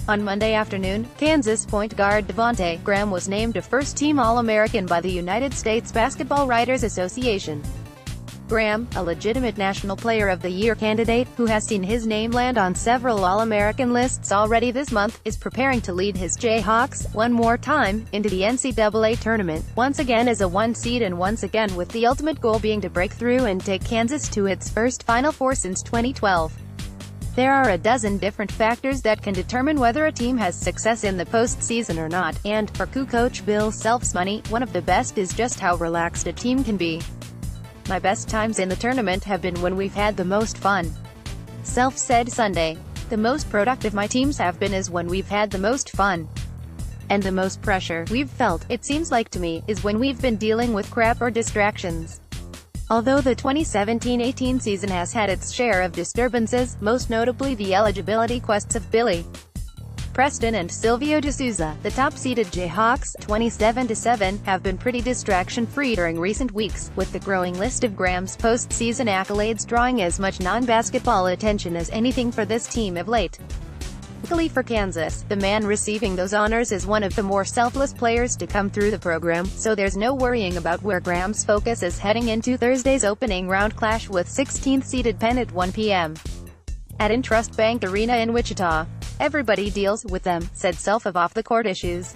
On Monday afternoon, Kansas point guard Devonte Graham was named a first-team All-American by the United States Basketball Writers Association. Graham, a legitimate National Player of the Year candidate, who has seen his name land on several All-American lists already this month, is preparing to lead his Jayhawks, one more time, into the NCAA Tournament, once again as a 1 seed and once again with the ultimate goal being to break through and take Kansas to its first Final Four since 2012. There are a dozen different factors that can determine whether a team has success in the postseason or not, and, for coach Bill Self's money, one of the best is just how relaxed a team can be. "My best times in the tournament have been when we've had the most fun," Self said Sunday. "The most productive my teams have been is when we've had the most fun. And the most pressure we've felt, it seems like to me, is when we've been dealing with crap or distractions." Although the 2017-18 season has had its share of disturbances, most notably the eligibility quests of Billy Preston and Silvio De Sousa, the top-seeded Jayhawks, 27-7, have been pretty distraction-free during recent weeks, with the growing list of Graham's postseason accolades drawing as much non-basketball attention as anything for this team of late. Luckily for Kansas, the man receiving those honors is one of the more selfless players to come through the program, so there's no worrying about where Graham's focus is heading into Thursday's opening round clash with 16th-seeded Penn at 1 p.m. at Intrust Bank Arena in Wichita. "Everybody deals with them," said Self of off-the-court issues.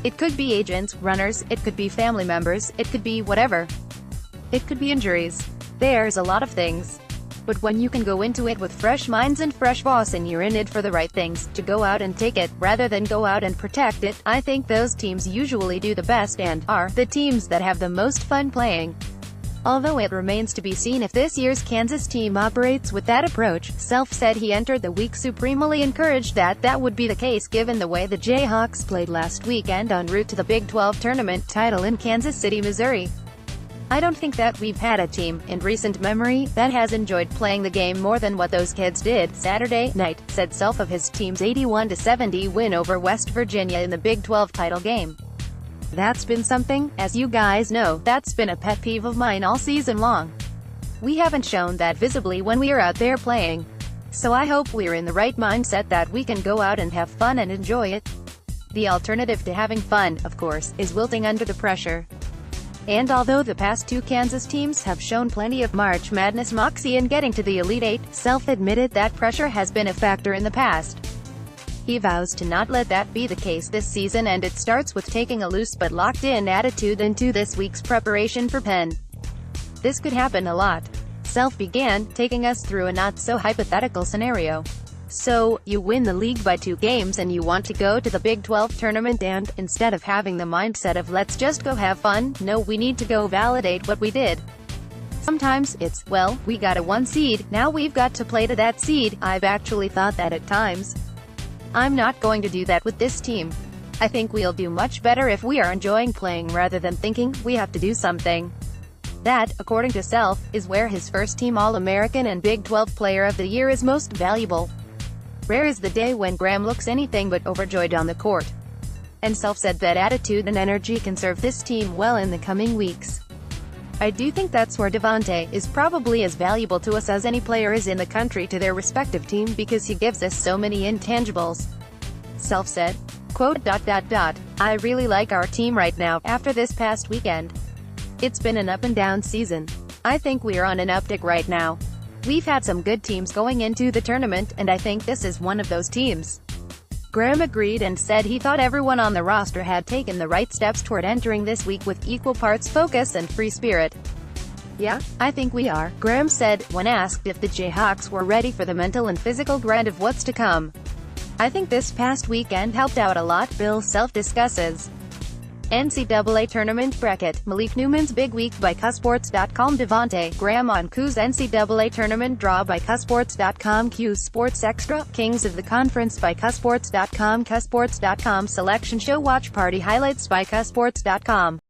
"It could be agents, runners, it could be family members, it could be whatever. It could be injuries. There's a lot of things. But when you can go into it with fresh minds and fresh boss and you're in it for the right things, to go out and take it, rather than go out and protect it, I think those teams usually do the best and are the teams that have the most fun playing." Although it remains to be seen if this year's Kansas team operates with that approach, Self said he entered the week supremely encouraged that that would be the case given the way the Jayhawks played last weekend en route to the Big 12 tournament title in Kansas City, Missouri. "I don't think that we've had a team, in recent memory, that has enjoyed playing the game more than what those kids did Saturday night," said Self of his team's 81-70 win over West Virginia in the Big 12 title game. "That's been something, as you guys know, that's been a pet peeve of mine all season long. We haven't shown that visibly when we are out there playing. So I hope we're in the right mindset that we can go out and have fun and enjoy it. The alternative to having fun, of course, is wilting under the pressure." And although the past two Kansas teams have shown plenty of March Madness moxie in getting to the Elite Eight, Self admitted that pressure has been a factor in the past. He vows to not let that be the case this season, and it starts with taking a loose but locked-in attitude into this week's preparation for Penn. "This could happen a lot." Self began, taking us through a not-so-hypothetical scenario. "So, you win the league by 2 games and you want to go to the Big 12 tournament and, instead of having the mindset of let's just go have fun, no, we need to go validate what we did. Sometimes it's, well, we got a 1 seed, now we've got to play to that seed." I've actually thought that at times. I'm not going to do that with this team. I think we'll do much better if we are enjoying playing rather than thinking we have to do something. That, according to Self, is where his first-team All-American and Big 12 Player of the Year is most valuable. Rare is the day when Graham looks anything but overjoyed on the court. And Self said that attitude and energy can serve this team well in the coming weeks. "I do think that's where Devonte is probably as valuable to us as any player is in the country to their respective team because he gives us so many intangibles," Self said. Quote, "I really like our team right now, after this past weekend. It's been an up-and-down season. I think we are on an uptick right now. We've had some good teams going into the tournament, and I think this is one of those teams." Graham agreed and said he thought everyone on the roster had taken the right steps toward entering this week with equal parts focus and free spirit. "Yeah, I think we are," Graham said, when asked if the Jayhawks were ready for the mental and physical grind of what's to come. "I think this past weekend helped out a lot," Bill Self discusses. NCAA Tournament bracket, Malik Newman's Big Week by CUSports.com. Devonte Graham on Q's NCAA Tournament draw by CUSports.com. Q Sports Extra, Kings of the Conference by CUSports.com. CUSports.com Selection Show Watch Party Highlights by CUSports.com.